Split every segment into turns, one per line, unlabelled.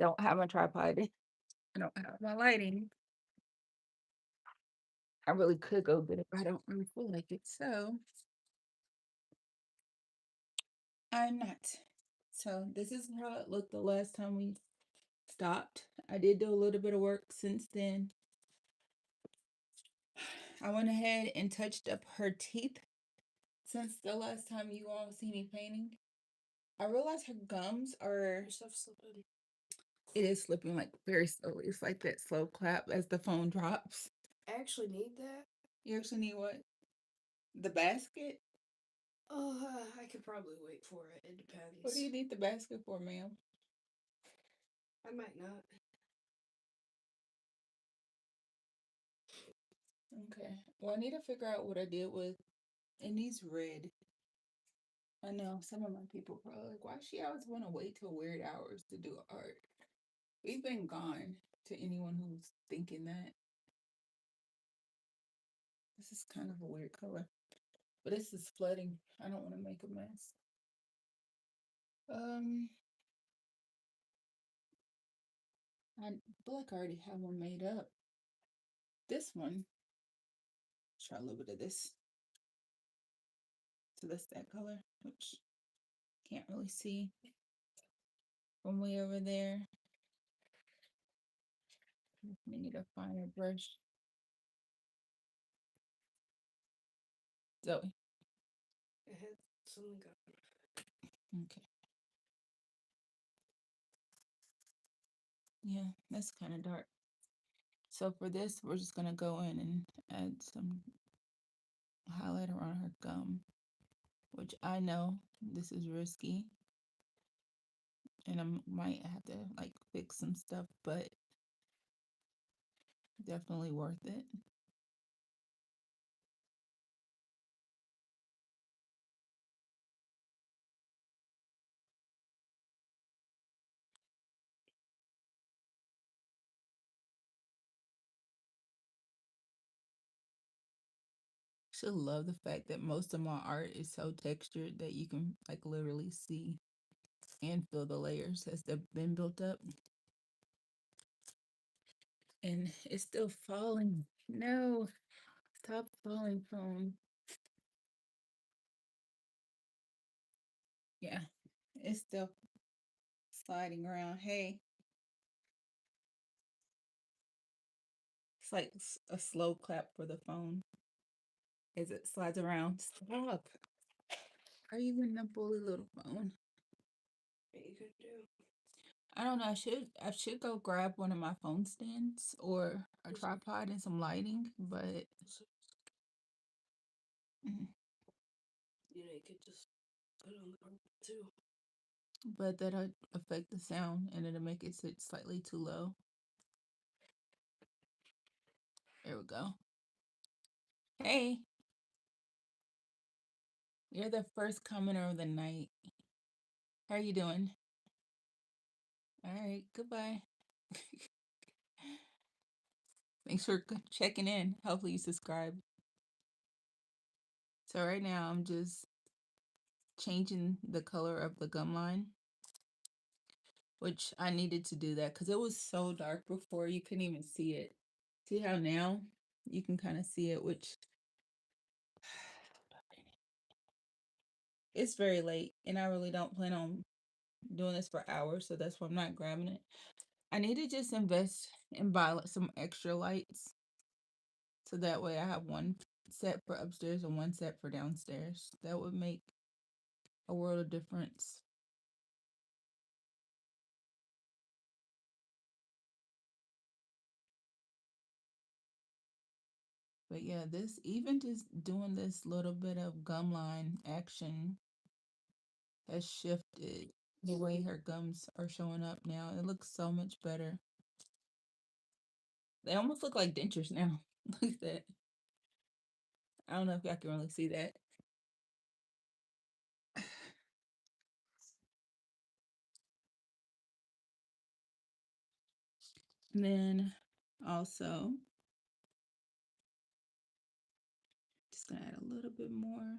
don't have my tripod. I don't have my lighting. I really could go get it, but I don't really feel like it. So I'm not. So this is how it looked the last time we stopped. I did do a little bit of work since then. I went ahead and touched up her teeth since the last time you all see me painting. I realized her gums are
Stuff slipping.
it is slipping like very slowly. It's like that slow clap as the phone drops.
I actually need that.
You actually need what? The basket?
Oh, I could probably wait for it. It
What do
depends.
you need the basket for, ma'am?
I might not.
Okay. Well, I need to figure out what I did with it needs red. I know some of my people probably like, why she always want to wait till weird hours to do art? We've been gone to anyone who's thinking that. This is kind of a weird color. But this is flooding. I don't want to make a mess. Um, I feel like I already have one made up. This one, try a little bit of this. So that's that color, which can't really see from way over there. We need a finer brush. Zoe.
It had something going.
Okay. Yeah, that's kind of dark. So for this, we're just gonna go in and add some highlighter on her gum, which I know this is risky and I might have to like fix some stuff, but definitely worth it. Should love the fact that most of my art is so textured that you can like literally see and feel the layers as they've been built up. And it's still falling. No, stop falling, phone. Yeah, it's still sliding around. Hey, it's like a slow clap for the phone as it slides around. Stop. Are you in the bully little phone?
What you could do?
I don't know. I should go grab one of my phone stands or a tripod and some lighting, but mm,
You could just put it on the carpet too.
but that'll affect the sound and it'll make it sit slightly too low. There we go. Hey, you're the first commenter of the night. How are you doing? All right, goodbye. Thanks for checking in. Hopefully you subscribe. So right now I'm just changing the color of the gum line, which I needed to do that because it was so dark before you couldn't even see it. See how now you can kind of see it, which it's very late and I really don't plan on doing this for hours, so that's why I'm not grabbing it. I need to just invest and buy like some extra lights so that way I have one set for upstairs and one set for downstairs. That would make a world of difference. But yeah, this even just doing this little bit of gum line action has shifted the way her gums are showing up now. It looks so much better. They almost look like dentures now. Look at that. I don't know if y'all can really see that. And then also, just gonna add a little bit more.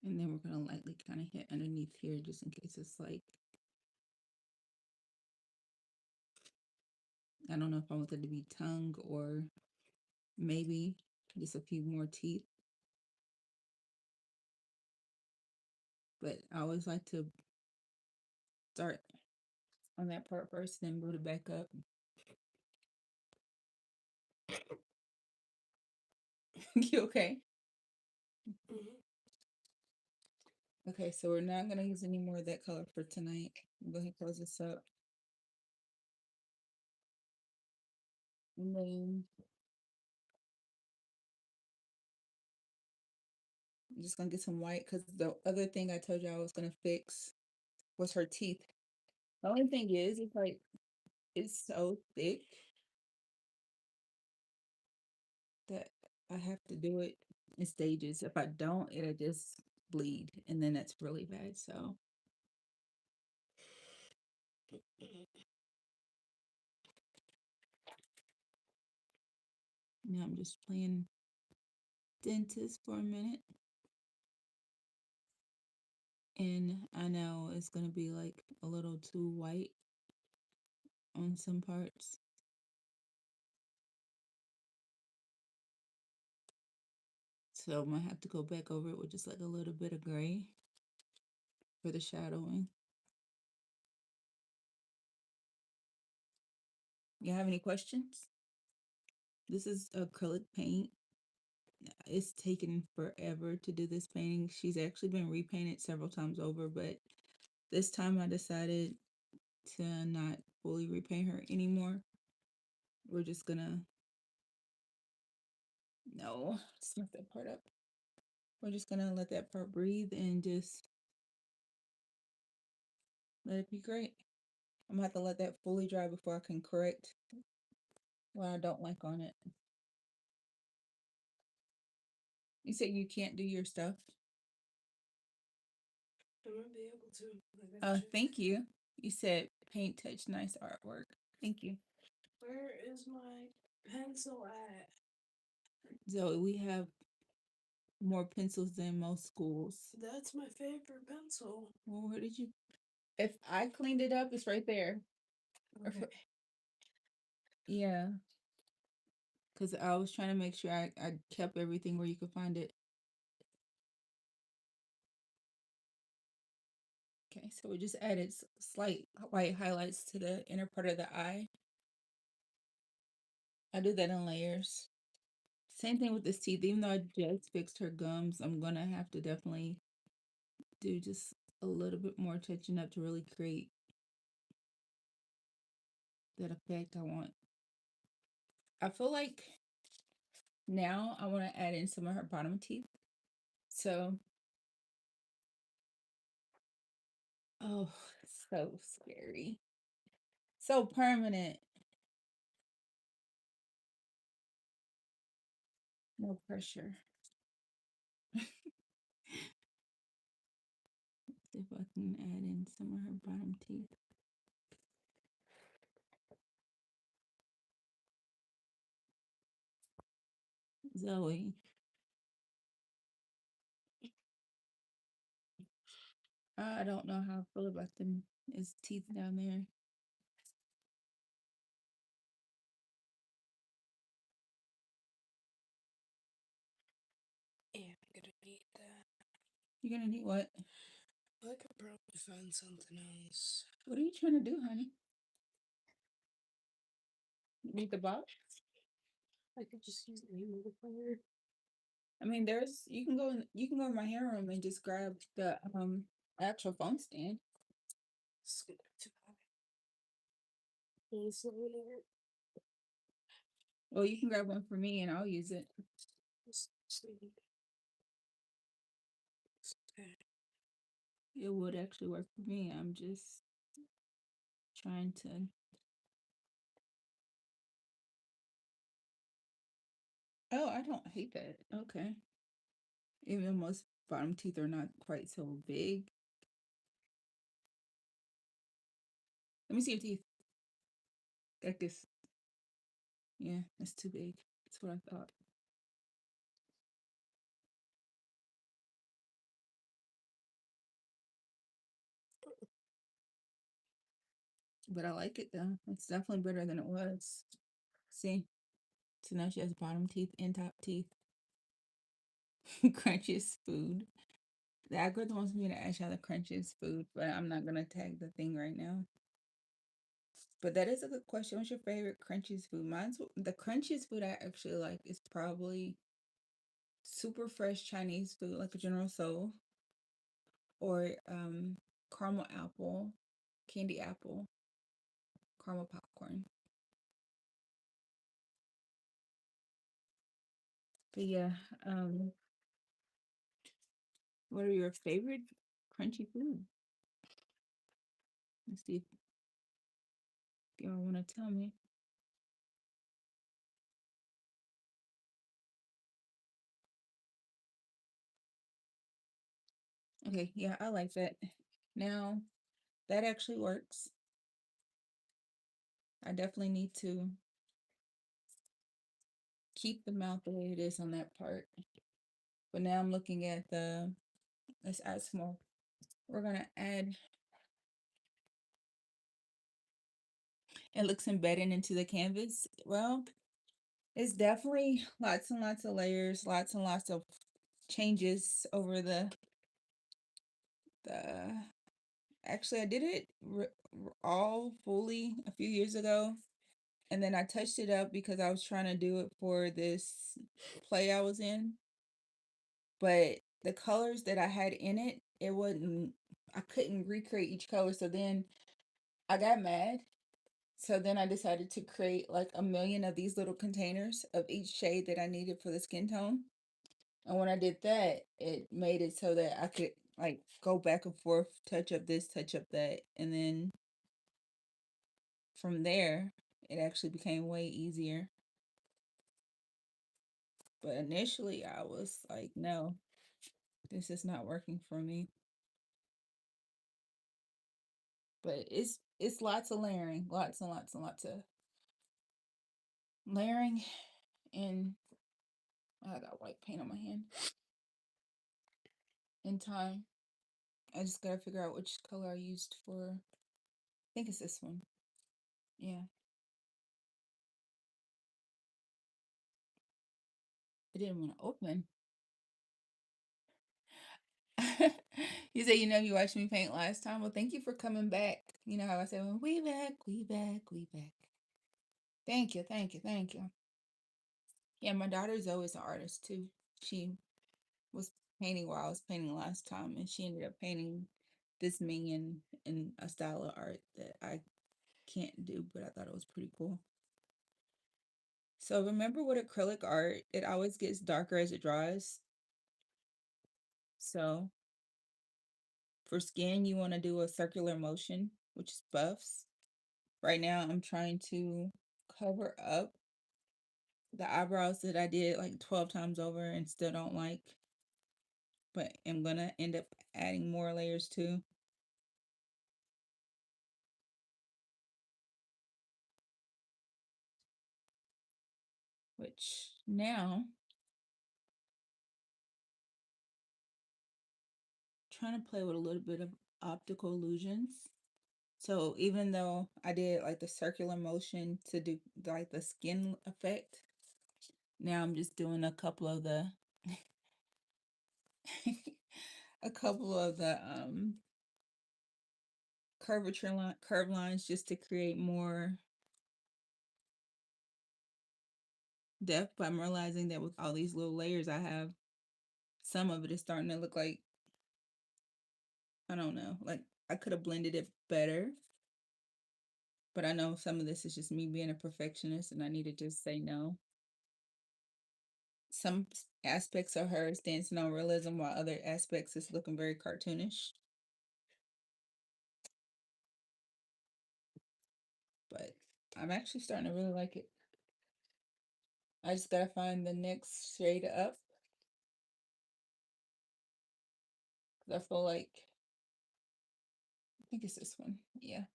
And then we're gonna lightly kind of hit underneath here just in case it's like, I don't know if I want it to be tongue or maybe just a few more teeth. But I always like to start on that part first, then build it back up. You okay?
Mhm.
Okay, so we're not gonna use any more of that color for tonight. Go ahead and close this up. And then I'm just gonna get some white because the other thing I told you I was gonna fix was her teeth. The only thing is, it's like it's so thick that I have to do it in stages. If I don't, it'll just bleed, and then that's really bad. So now I'm just playing dentist for a minute. And I know it's gonna be like a little too white on some parts. So I'm gonna have to go back over it with just like a little bit of gray for the shadowing. You have any questions? This is acrylic paint. It's taken forever to do this painting. She's actually been repainted several times over, but this time I decided to not fully repaint her anymore. We're just gonna, no, snuff that part up. We're just gonna let that part breathe and just let it be great. I'm gonna have to let that fully dry before I can correct what I don't like on it. You said you can't do your stuff.
I'm gonna be able to. Like,
Thank you. You said paint touch nice artwork. Thank you.
where is my pencil at?
Zoe, we have more pencils than most schools.
That's my favorite pencil.
Well, where did you? If I cleaned it up, it's right there.
Okay.
Yeah. Because I was trying to make sure I kept everything where you could find it. Okay, so we just added slight white highlights to the inner part of the eye. I do that in layers. Same thing with this teeth. Even though I just fixed her gums, I'm gonna have to definitely do just a little bit more touching up to really create that effect I want. I feel like now I want to add in some of her bottom teeth. So, oh, so scary. So permanent. No pressure. See if I can add in some of her bottom teeth. Zoe. I don't know how I feel about them. His teeth down there.
Yeah, I'm gonna need that.
You're gonna need what?
I could probably find something else.
What are you trying to do, honey? You need the box?
I could just use the humidifier.
I mean, you can go in my hair room and just grab the actual phone stand.
It's gonna be too high. It's over there.
Well, you can grab one for me and I'll use it.
Okay.
It would actually work for me. I'm just trying to. Oh, I don't hate that. Okay. Even though most bottom teeth are not quite so big. Let me see your teeth. Like this. Yeah, that's too big. That's what I thought. But I like it though. It's definitely better than it was. See? So now she has bottom teeth and top teeth. Crunchiest food. The algorithm wants me to ask y'all the crunchiest food, but I'm not gonna tag the thing right now. But that is a good question. What's your favorite crunchiest food? Mine's the crunchiest food I actually like is probably super fresh Chinese food, like a General Soul, or caramel apple, candy apple, caramel popcorn. But yeah, what are your favorite crunchy food? Let's see if y'all want to tell me. Okay, yeah, I like that. Now, that actually works. I definitely need to keep the mouth the way it is on that part. But now I'm looking at let's add some more. We're gonna add, it looks embedded into the canvas. Well, it's definitely lots and lots of layers, lots and lots of changes over the actually I did it all fully a few years ago, and then I touched it up because I was trying to do it for this play I was in, but the colors that I had in it, it wasn't, I couldn't recreate each color. So then I got mad. So then I decided to create like a million of these little containers of each shade that I needed for the skin tone. And when I did that, it made it so that I could like go back and forth, touch up this, touch up that. And then from there, it actually became way easier. But initially, I was like, no, this is not working for me. But it's lots of layering, lots and lots and lots of layering. And I got white paint on my hand. In time, I just gotta figure out which color I used for. I think it's this one. Yeah, it didn't want to open. You say, you watched me paint last time. Well, thank you for coming back. You know how I said, well, we back, we back, we back. Thank you, thank you, thank you. Yeah, my daughter's always an artist too. She was painting while I was painting last time, and she ended up painting this minion in a style of art that I can't do, but I thought it was pretty cool. So remember with acrylic art, it always gets darker as it dries. So for skin, you want to do a circular motion, which is buffs. Right now, I'm trying to cover up the eyebrows that I did like 12 times over and still don't like, but I'm gonna end up adding more layers too. Which now, trying to play with a little bit of optical illusions. So even though I did like the circular motion to do like the skin effect, now I'm just doing a couple of the a couple of the curve lines just to create more depth. But I'm realizing that with all these little layers I have, some of it is starting to look like, I don't know, like I could have blended it better. But I know some of this is just me being a perfectionist and I need to just say no. Some aspects of her is dancing on realism while other aspects is looking very cartoonish. But I'm actually starting to really like it. I just gotta find the next shade up. 'Cause I feel like, I think it's this one. Yeah.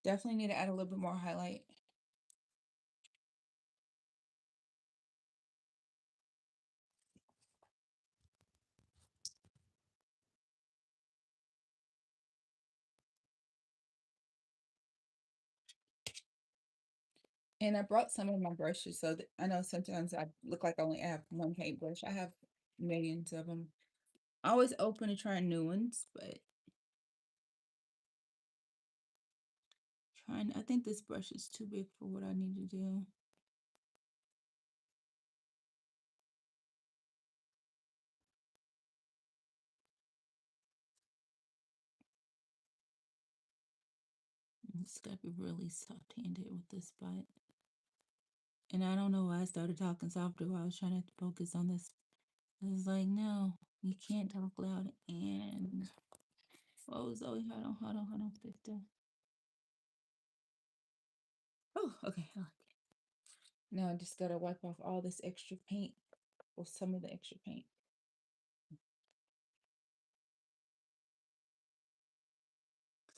Definitely need to add a little bit more highlight. And I brought some of my brushes so that I know sometimes I look like I only have one paintbrush. I have millions of them. Always open to try new ones, but I think this brush is too big for what I need to do. It's gotta be really soft-handed with this spot. And I don't know why I started talking softer while I was trying to focus on this. I was like, no, you can't talk loud. And oh, Zoe, hold on, stay still. Oh, okay. I like it. Now I just gotta wipe off all this extra paint, or some of the extra paint.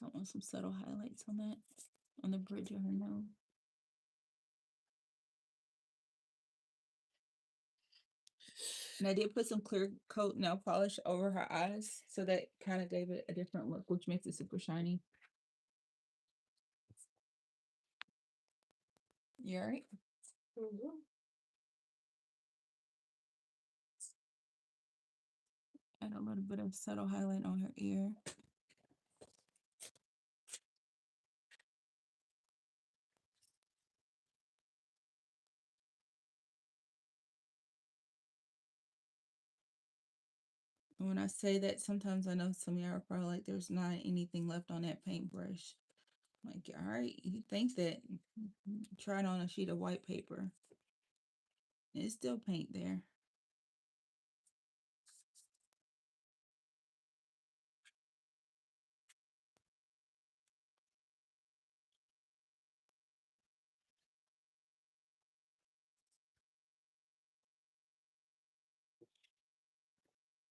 I want some subtle highlights on that, on the bridge of her nose. And I did put some clear coat nail polish over her eyes, so that kind of gave it a different look, which makes it super shiny. You all right?
Mhm.
Add a little bit of subtle highlight on her ear. And when I say that, sometimes I know some of y'all are probably like, there's not anything left on that paintbrush. Like, all right, you think that, try it on a sheet of white paper. It's still paint there.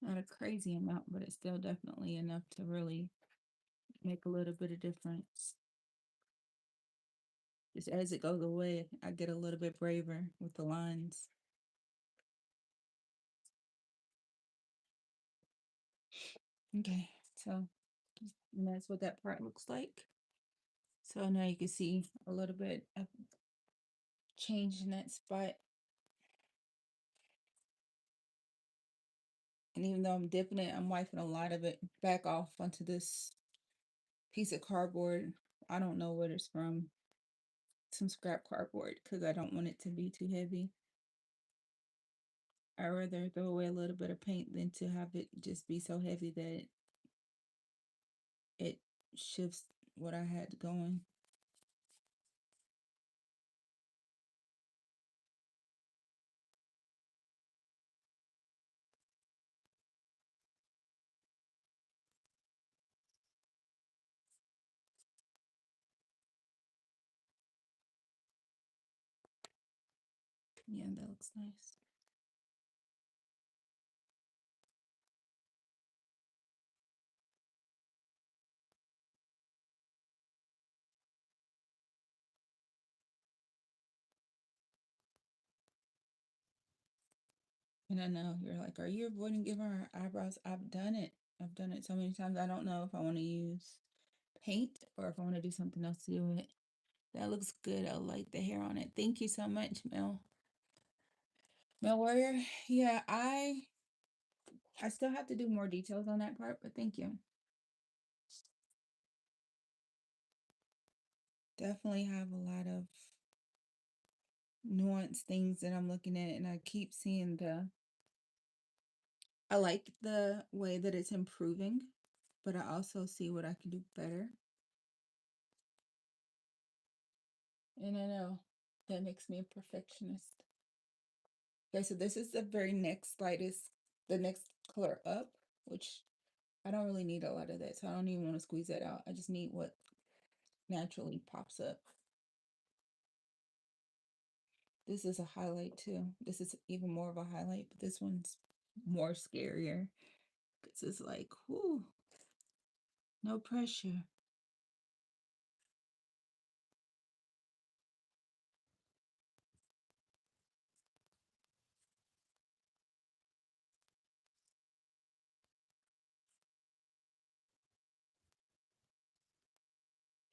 Not a crazy amount, but it's still definitely enough to really make a little bit of difference. Just as it goes away, I get a little bit braver with the lines. Okay, so and that's what that part looks like. So now you can see a little bit of change in that spot. And even though I'm dipping it, I'm wiping a lot of it back off onto this piece of cardboard. I don't know what it's from. Some scrap cardboard because I don't want it to be too heavy. I'd rather throw away a little bit of paint than to have it just be so heavy that it shifts what I had going. Yeah, that looks nice. And I know you're like, are you avoiding giving her eyebrows? I've done it. I've done it so many times. I don't know if I want to use paint or if I want to do something else to do it. That looks good. I like the hair on it. Thank you so much, Mel. Mel Warrior. Yeah, I still have to do more details on that part, but thank you. Definitely have a lot of nuanced things that I'm looking at, and I keep seeing I like the way that it's improving, but I also see what I can do better. And I know that makes me a perfectionist. Okay, so this is the very next lightest, the next color up, which I don't really need a lot of that, so I don't even want to squeeze that out. I just need what naturally pops up. This is a highlight too. This is even more of a highlight, but this one's more scarier because it's like, whoo, no pressure.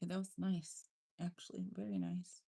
Yeah, that was nice, actually, very nice.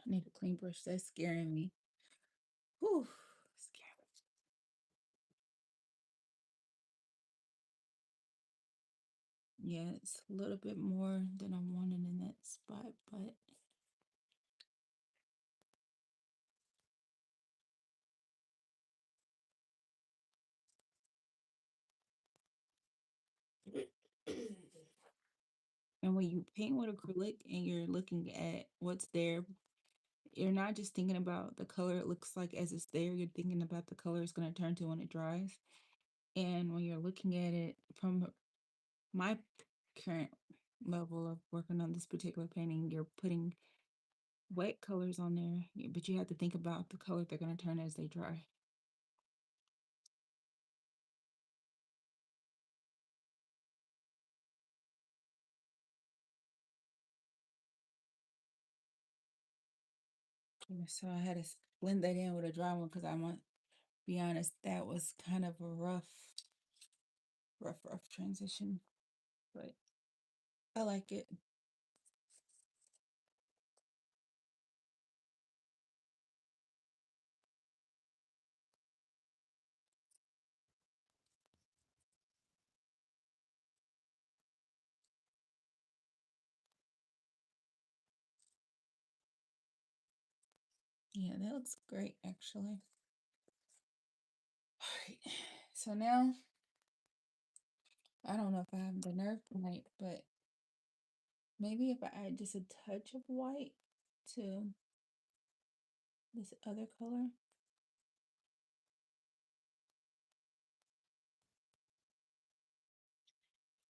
I need a clean brush. That's scaring me. Whew. Scary. Yeah, it's a little bit more than I wanted in that spot, but and when you paint with acrylic and you're looking at what's there, you're not just thinking about the color it looks like as it's there, you're thinking about the color it's going to turn to when it dries. And when you're looking at it from my current level of working on this particular painting, you're putting wet colors on there, but you have to think about the color they're going to turn as they dry. So I had to blend that in with a dry one because I want be honest, that was kind of a rough transition, but I like it. Yeah, that looks great actually. All right. So now I don't know if I have the nerve tonight, but maybe if I add just a touch of white to this other color.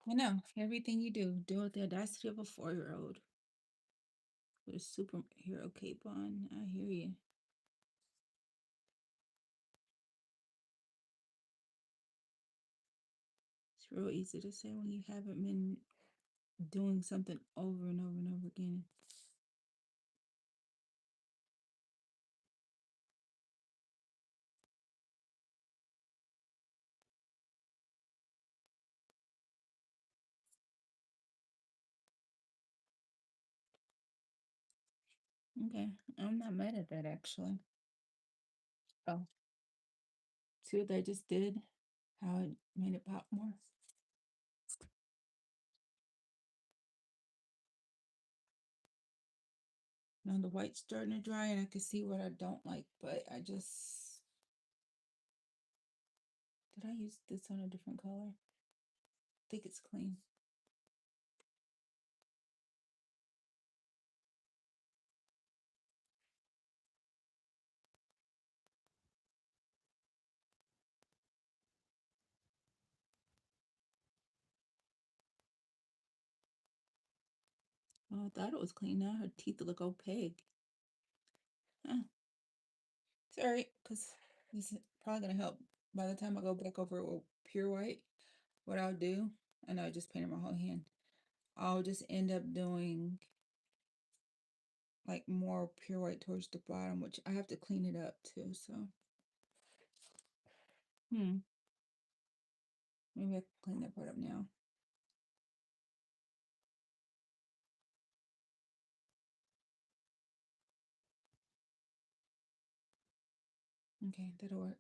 I know everything you do with the audacity of a 4-year-old with a superhero cape on. I hear you. It's real easy to say when you haven't been doing something over and over and over again. Okay, I'm not mad at that actually. Oh, see what they just did? How it made it pop more? Now the white's starting to dry and I can see what I don't like, but I just, did I use this on a different color? I think it's clean. Oh, I thought it was clean. Now her teeth look opaque. Huh. It's all right, because this is probably gonna help by the time I go back over it with pure white. What I'll do, I know I just painted my whole hand. I'll just end up doing like more pure white towards the bottom, which I have to clean it up too. So, maybe I can clean that part up now. Okay, that'll work.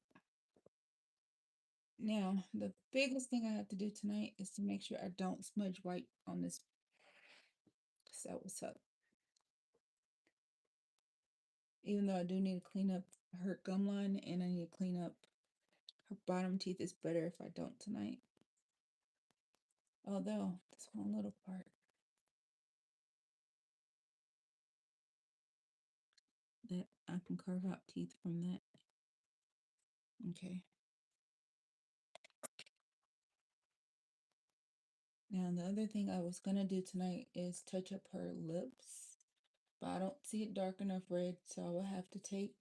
Now, the biggest thing I have to do tonight is to make sure I don't smudge white on this. So what's up? Even though I do need to clean up her gum line and I need to clean up her bottom teeth, it's better if I don't tonight. Although, this one little part that I can carve out teeth from that. Okay. Now, the other thing I was gonna do tonight is touch up her lips, but I don't see it dark enough red, so I will have to take.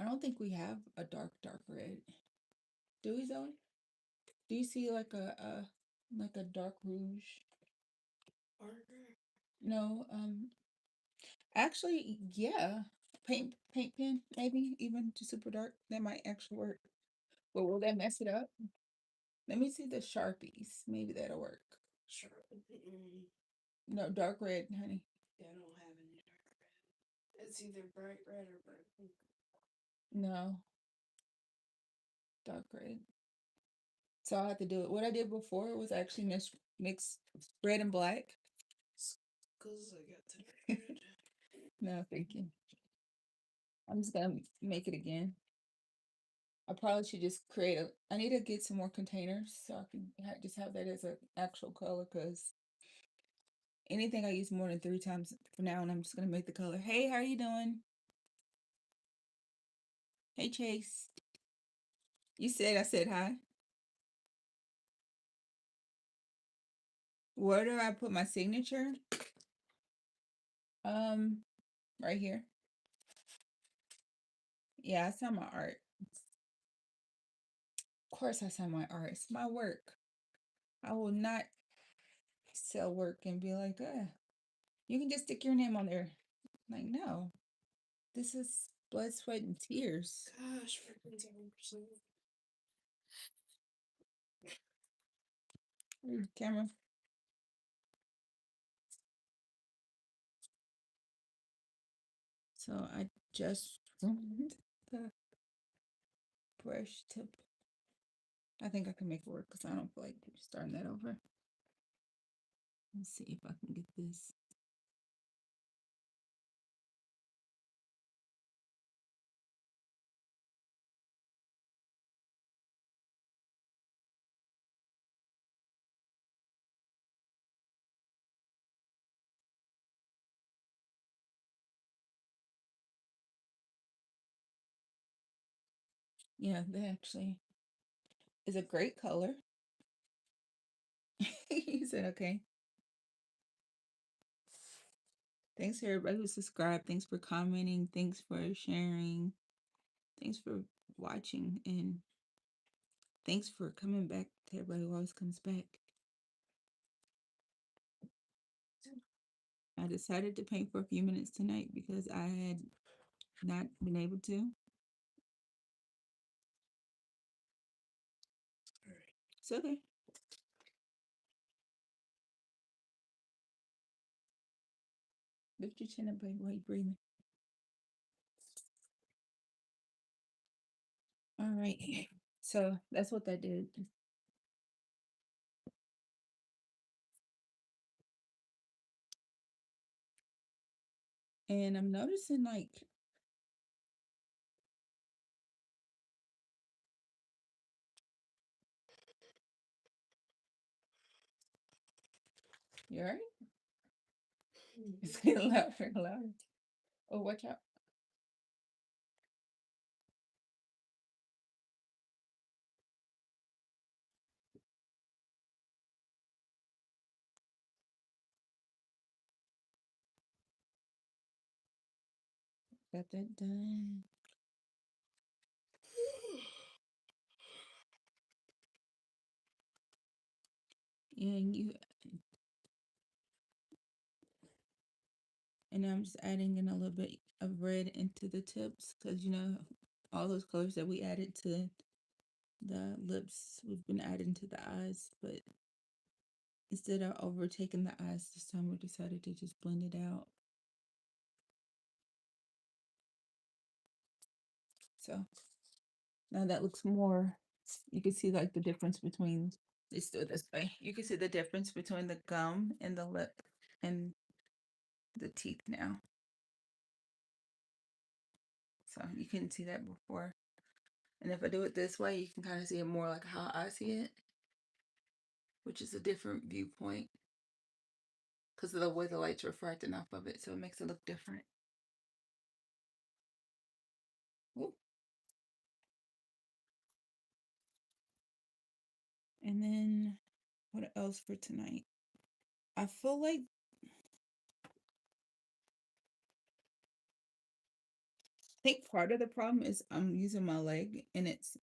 I don't think we have a dark red. Do we, Zoe? Do you see like a dark rouge?
Marker.
No, actually, yeah. Paint pen, maybe even to super dark. That might actually work. But will that mess it up? Let me see the Sharpies. Maybe that'll work.
Sure.
No, dark red, honey.
They don't have any dark red. It's either bright red or bright pink.
No. Dark red. So I have to do it. What I did before was actually mix red and black.
Because I got the red.
No, thank you. I'm just gonna make it again. I probably should just create a. I need to get some more containers so I can just have that as an actual color. Because anything I use more than 3 times for now, and I'm just gonna make the color. Hey, how are you doing? Hey, Chase. You said I said hi. Where do I put my signature? Right here. Yeah, I saw my art. Of course, I saw my art. It's my work. I will not sell work and be like, you can just stick your name on there. Like, no, this is blood, sweat, and tears.
Gosh, freaking 7%.
Camera. So I just ruined the brush tip. I think I can make it work because I don't feel like starting that over. Let's see if I can get this. Yeah, that actually is a great color. He said, okay. Thanks to everybody who subscribed. Thanks for commenting. Thanks for sharing. Thanks for watching. And thanks for coming back to everybody who always comes back. I decided to paint for a few minutes tonight because I had not been able to. It's okay. Lift your chin up while you're breathing. All right. So that's what that did. And I'm noticing like you all right? It's getting louder and louder. Oh, watch out. Got that done. And I'm just adding in a little bit of red into the tips because all those colors that we added to the lips, we've been adding to the eyes, but instead of overtaking the eyes this time, we decided to just blend it out. So now that looks more, you can see like the difference between, let's do it this way. You can see the difference between the gum and the lip and the teeth now. So you couldn't see that before. And if I do it this way, you can kind of see it more like how I see it, which is a different viewpoint because of the way the light's refracting off of it. So it makes it look different. Ooh. And then what else for tonight? I feel like I think part of the problem is I'm using my leg and it's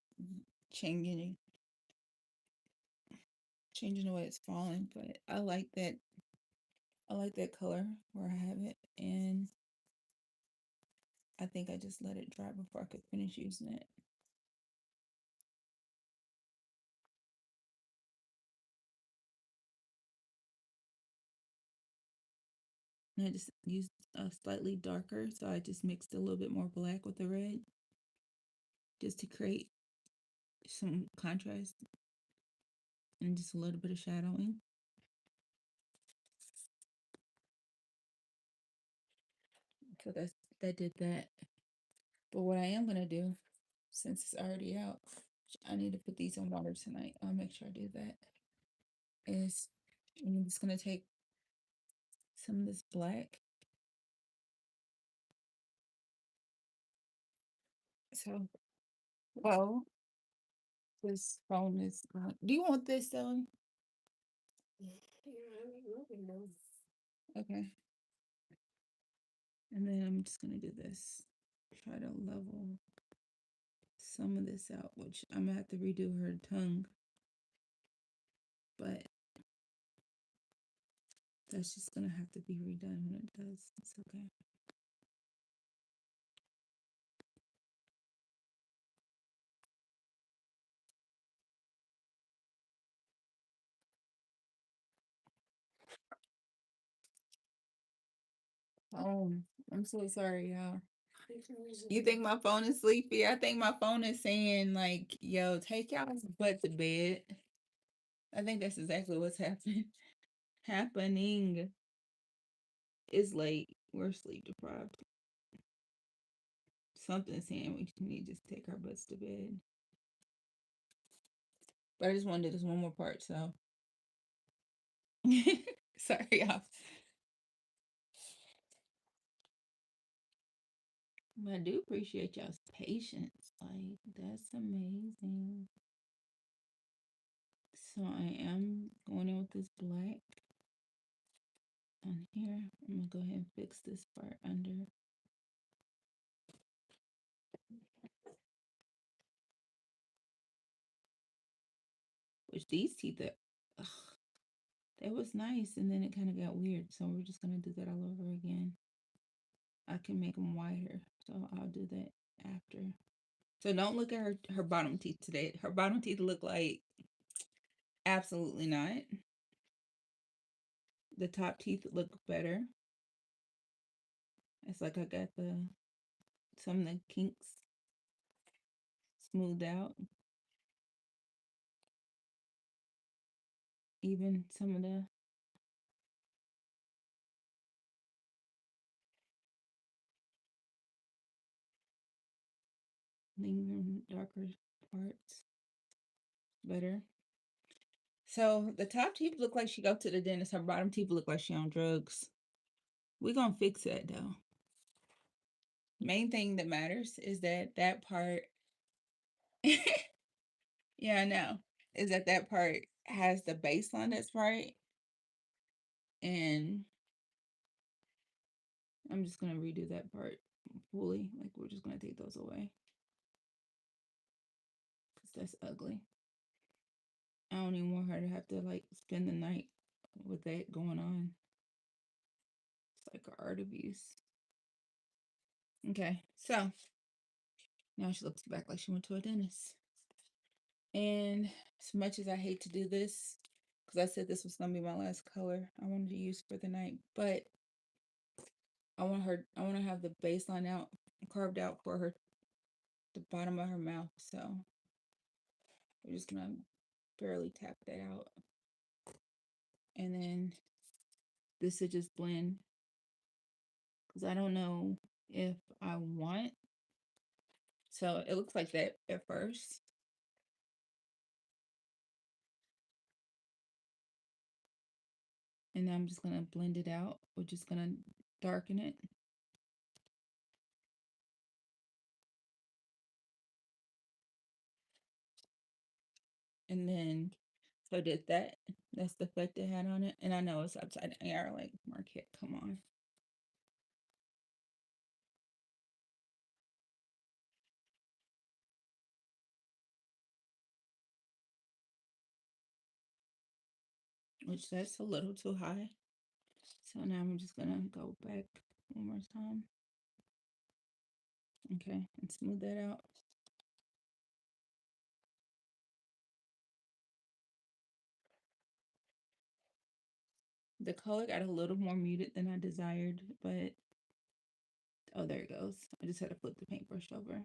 changing the way it's falling, but I like that color where I have it, and I think I just let it dry before I could finish using it. And I just used a slightly darker, so I just mixed a little bit more black with the red just to create some contrast and just a little bit of shadowing. So that did that. But what I am gonna do, since it's already out, I need to put these in water tonight. I'll make sure I do that. Is I'm just gonna take some of this black. So, well, this phone is. Do you want this, Ellen? Okay. And then I'm just gonna do this. Try to level some of this out, which I'm gonna have to redo her tongue. But that's just gonna have to be redone when it does. It's okay. Oh, I'm so sorry, y'all. You think my phone is sleepy? I think my phone is saying like, "Yo, take y'all's butt to bed." I think that's exactly what's happening. Happening. It's late. We're sleep deprived. Something's saying we need to just take our butts to bed. But I just wanted this one more part, so sorry, y'all. But I do appreciate y'all's patience. Like, that's amazing. So I am going in with this black on here. I'm gonna go ahead and fix this part under. Which these teeth are, ugh, that was nice, and then it kind of got weird. So we're just gonna do that all over again. I can make them wider, so I'll do that after. So don't look at her bottom teeth today. Her bottom teeth look like absolutely not. The top teeth look better. It's like I got some of the kinks smoothed out. Even some of the lingering darker parts better. So the top teeth look like she go to the dentist. Her bottom teeth look like she on drugs. We're gonna fix that though. Main thing that matters is that part. Yeah, I know. Is that part has the baseline that's right, and I'm just gonna redo that part fully. Like we're just gonna take those away because that's ugly. I don't even want her to have to like spend the night with that going on. It's like art abuse. Okay, so now she looks back like she went to a dentist. And as much as I hate to do this, because I said this was gonna be my last color I wanted to use for the night, but I want to have the baseline out carved out for her, the bottom of her mouth. So we're just gonna barely tap that out, and then this will just blend because I don't know if I want. So it looks like that at first. And I'm just gonna blend it out. We're just gonna darken it. And then, so did that. That's the effect it had on it. And I know it's upside down. Yeah, like Marquette, come on. Which that's a little too high. So now I'm just gonna go back one more time. Okay, and smooth that out. The color got a little more muted than I desired, but oh, there it goes. I just had to flip the paintbrush over.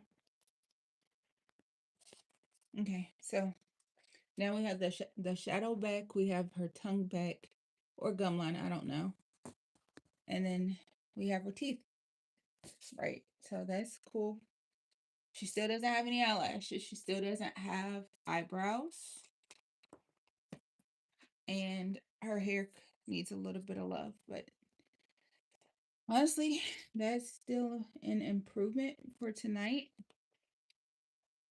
Okay, so now we have the shadow back. We have her tongue back or gum line. I don't know. And then we have her teeth. Right. So that's cool. She still doesn't have any eyelashes. She still doesn't have eyebrows. And her hair needs a little bit of love. But honestly, that's still an improvement for tonight.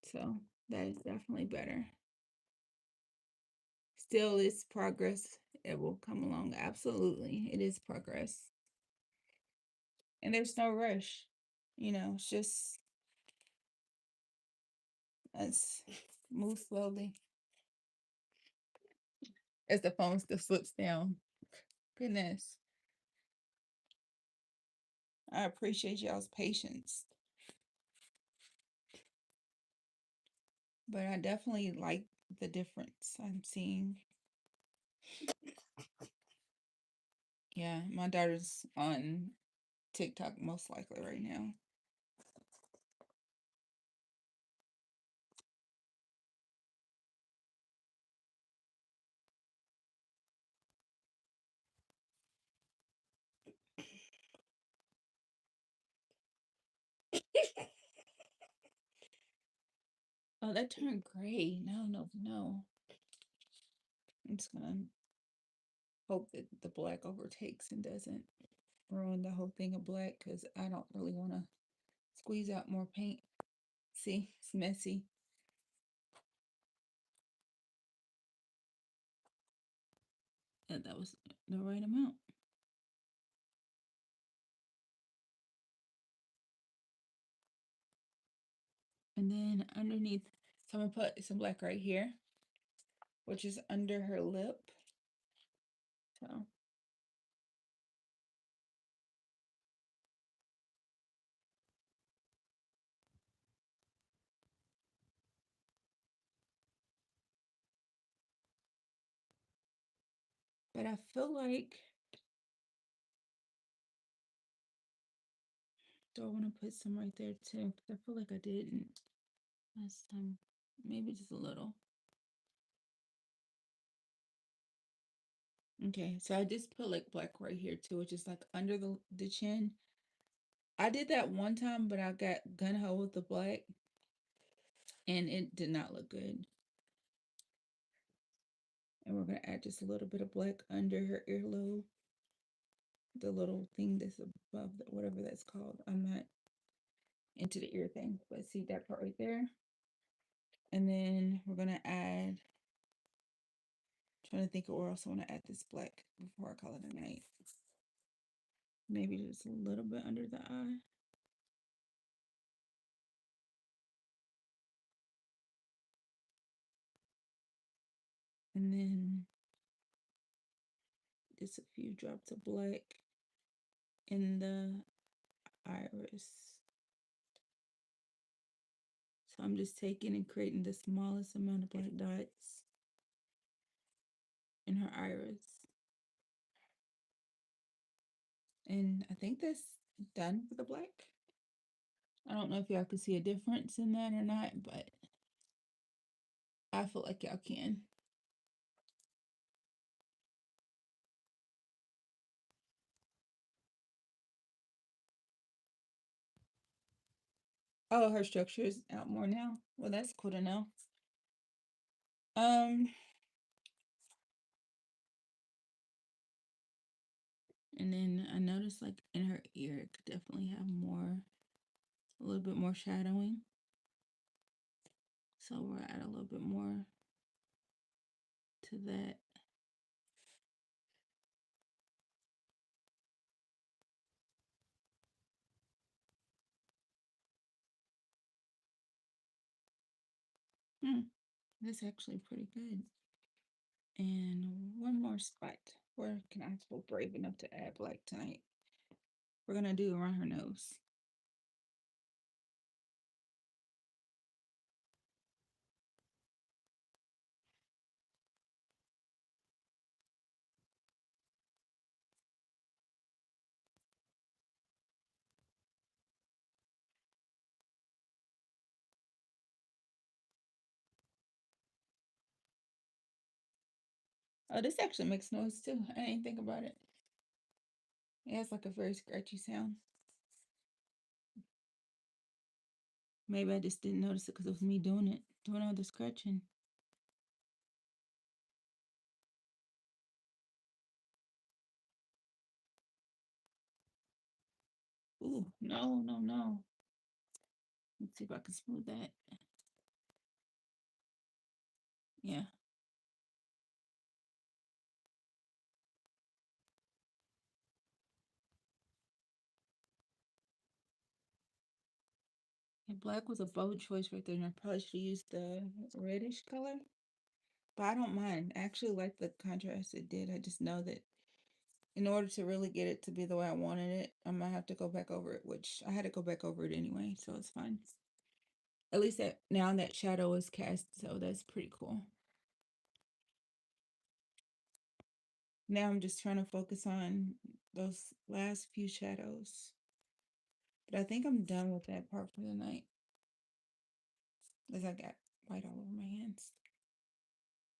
So that is definitely better. Still is progress. It will come along. Absolutely. It is progress. And there's no rush. It's just let's move slowly as the phone still slips down. Goodness. I appreciate y'all's patience. But I definitely like the difference I'm seeing. Yeah, my daughter's on TikTok most likely right now. Oh, that turned gray. No, no, no. I'm just gonna hope that the black overtakes and doesn't ruin the whole thing of black because I don't really want to squeeze out more paint. See, it's messy. And that was the right amount. And then underneath, so I'm gonna put some black right here, which is under her lip. So but I feel like, do I want to put some right there too? Because I feel like I didn't last time. Maybe just a little. Okay, so I just put like black right here too, which is like under the chin. I did that one time, but I got gun ho with the black and it did not look good. And we're gonna add just a little bit of black under her earlobe. The little thing that's above whatever that's called. I'm not into the ear thing, but see that part right there. And then we're gonna add, trying to think of where else I want to add this black before I call it a night. Maybe just a little bit under the eye. And then just a few drops of black in the iris. So I'm just taking and creating the smallest amount of black dots in her iris. And I think that's done for the black. I don't know if y'all can see a difference in that or not, but I feel like y'all can. Oh, her structure is out more now. Well, that's cool to know. Um, and then I noticed like in her ear, it could definitely have more, a little bit more shadowing. So we'll add a little bit more to that. That's actually pretty good. And one more spot. Where can I feel brave enough to add black tonight? We're gonna do around her nose. Oh, this actually makes noise too. I didn't think about it. It has like a very scratchy sound. Maybe I just didn't notice it because it was me doing all the scratching. Ooh, no, no, no. Let's see if I can smooth that. Yeah. And black was a bold choice right there, and I probably should have used the reddish color. But I don't mind. I actually like the contrast it did. I just know that in order to really get it to be the way I wanted it, I might have to go back over it, which I had to go back over it anyway, so it's fine. At least that now that shadow is cast, so that's pretty cool. Now I'm just trying to focus on those last few shadows. But I think I'm done with that part for the night. Because I got white all over my hands.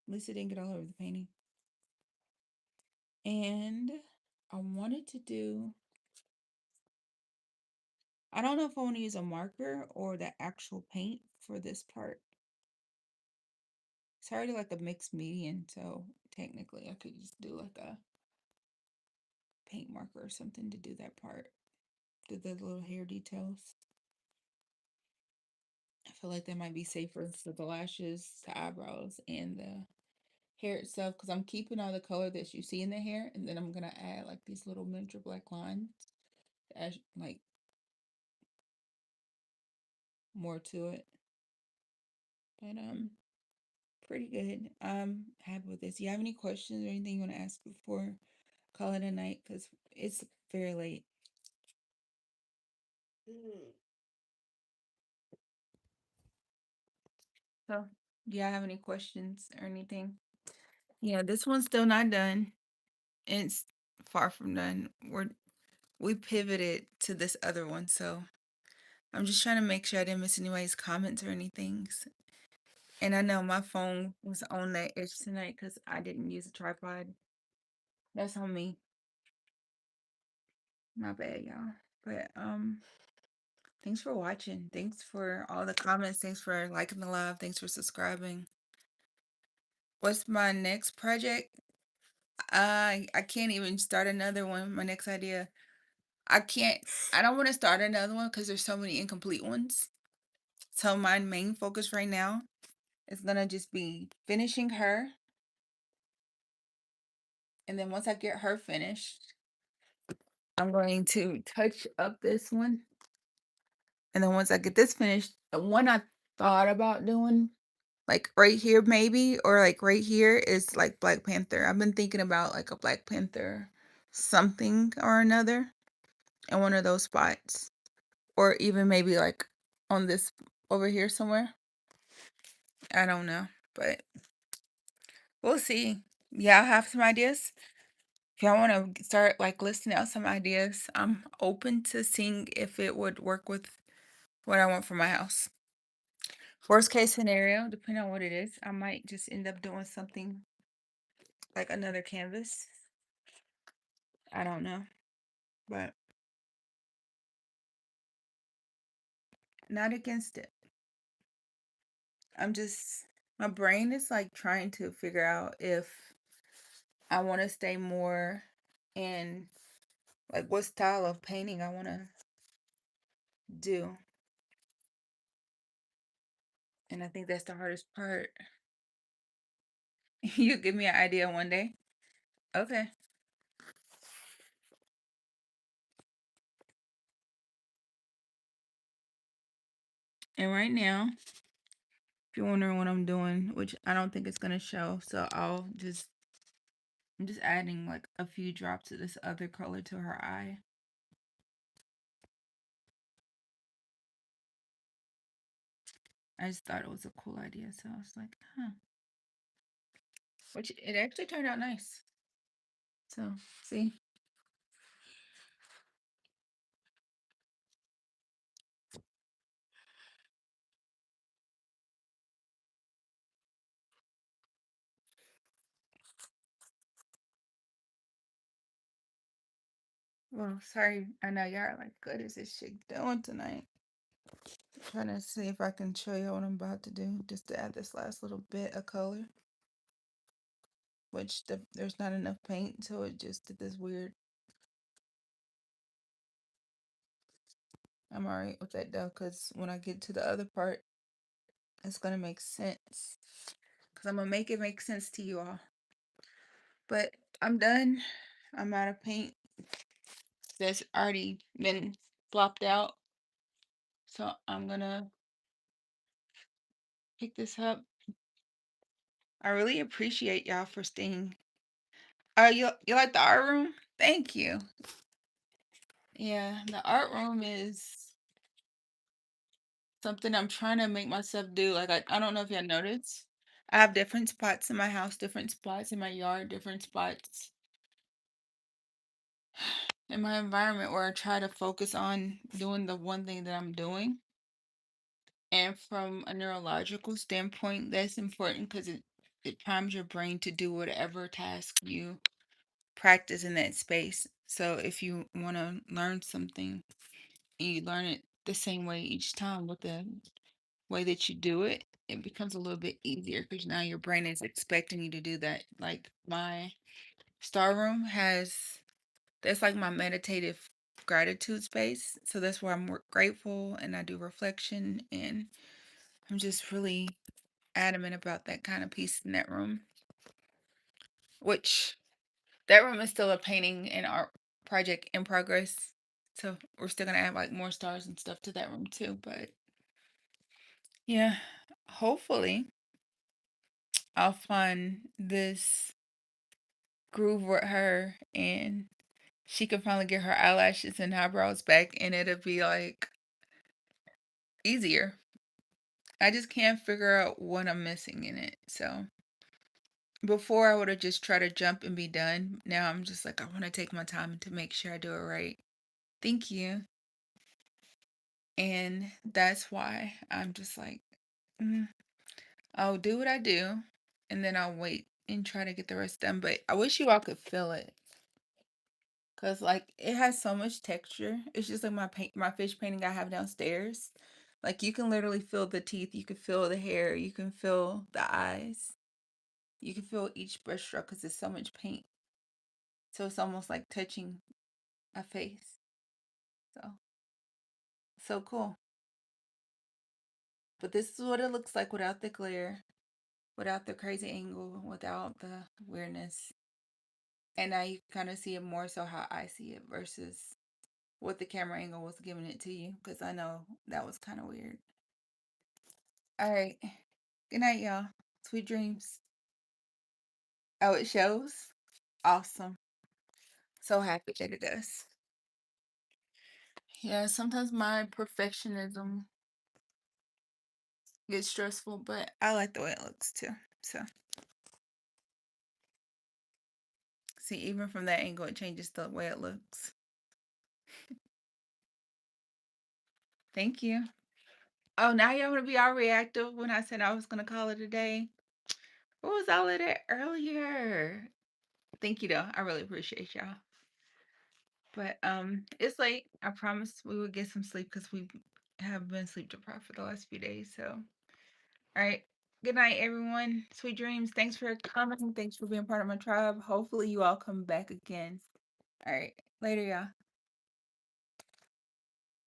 At least it didn't get all over the painting. And I wanted to do, I don't know if I want to use a marker or the actual paint for this part. It's already like a mixed medium, so technically I could just do like a paint marker or something to do that part. Do the little hair details. I feel like that might be safer for the lashes, the eyebrows, and the hair itself because I'm keeping all the color that you see in the hair, and then I'm gonna add like these little miniature black lines to add like more to it. But pretty good. I'm happy with this. You have any questions or anything you want to ask before call it a night? Because it's very late.
Mm.
So, do y'all have any questions or anything? Yeah, this one's still not done. It's far from done. We pivoted to this other one, so I'm just trying to make sure I didn't miss anybody's comments or anything. And I know my phone was on that edge tonight because I didn't use a tripod. That's on me. My bad, y'all. But thanks for watching. Thanks for all the comments. Thanks for liking the live. Thanks for subscribing. What's my next project? I can't even start another one. My next idea. I can't I don't want to start another one because there's so many incomplete ones. So my main focus right now is gonna just be finishing her. And then once I get her finished, I'm going to touch up this one. And then once I get this finished, the one I thought about doing, like right here maybe, or like right here is like Black Panther. I've been thinking about like a Black Panther something or another in one of those spots. Or even maybe like on this over here somewhere. I don't know, but we'll see. Yeah, I have some ideas. If y'all want to start like listing out some ideas, I'm open to seeing if it would work with what I want for my house. Worst case scenario, depending on what it is, I might just end up doing something like another canvas. I don't know, but not against it. I'm just, my brain is like trying to figure out if I want to stay more in like what style of painting I want to do. And I think that's the hardest part. You give me an idea one day. Okay. And right now, if you're wondering what I'm doing, which I don't think it's gonna show, so I'm just adding like a few drops of this other color to her eye. I just thought it was a cool idea, so I was like, huh. Which it actually turned out nice. So, see? Well, sorry. I know y'all are like, good is this chick doing tonight? Trying to see if I can show you what I'm about to do, just to add this last little bit of color. Which there's not enough paint, so it just did this weird. I'm alright with that though, because when I get to the other part, it's gonna make sense. Because I'm gonna make it make sense to you all. But I'm done. I'm out of paint that's already been flopped out. So I'm gonna pick this up. I really appreciate y'all for staying. Oh, you like the art room? Thank you. Yeah, the art room is something I'm trying to make myself do. Like I don't know if y'all noticed. I have different spots in my house, different spots in my yard, different spots in my environment where I try to focus on doing the one thing that I'm doing. And from a neurological standpoint, that's important because it primes your brain to do whatever task you practice in that space. So if you want to learn something, you learn it the same way each time with the way that you do it, it becomes a little bit easier because now your brain is expecting you to do that. Like my star room has, that's like my meditative gratitude space. So that's where I'm grateful and I do reflection, and I'm just really adamant about that kind of piece in that room, which that room is still a painting and art project in progress. So we're still gonna add like more stars and stuff to that room too. But yeah, hopefully I'll find this groove with her and she can finally get her eyelashes and eyebrows back and it'll be like easier. I just can't figure out what I'm missing in it. So before I would have just tried to jump and be done. Now I'm just like, I want to take my time to make sure I do it right. Thank you. And that's why I'm just like, mm, I'll do what I do and then I'll wait and try to get the rest done. But I wish you all could feel it. Cause like it has so much texture. It's just like my fish painting I have downstairs. Like you can literally feel the teeth, you can feel the hair, you can feel the eyes. You can feel each brush stroke because there's so much paint. So it's almost like touching a face. So so cool. But this is what it looks like without the glare, without the crazy angle, without the weirdness. And now you kind of see it more so how I see it versus what the camera angle was giving it to you. Because I know that was kind of weird. All right. Good night, y'all. Sweet dreams. Oh, it shows? Awesome. So happy that it does. Yeah, sometimes my perfectionism gets stressful, but I like the way it looks too. So, see, even from that angle, it changes the way it looks. Thank you. Oh, now y'all want to be all reactive when I said I was going to call it a day? What was all of that earlier? Thank you, though. I really appreciate y'all. But it's late. I promised we would get some sleep because we have been sleep deprived for the last few days. So, all right. Good night, everyone. Sweet dreams. Thanks for coming. Thanks for being part of my tribe. Hopefully, you all come back again. All right. Later, y'all.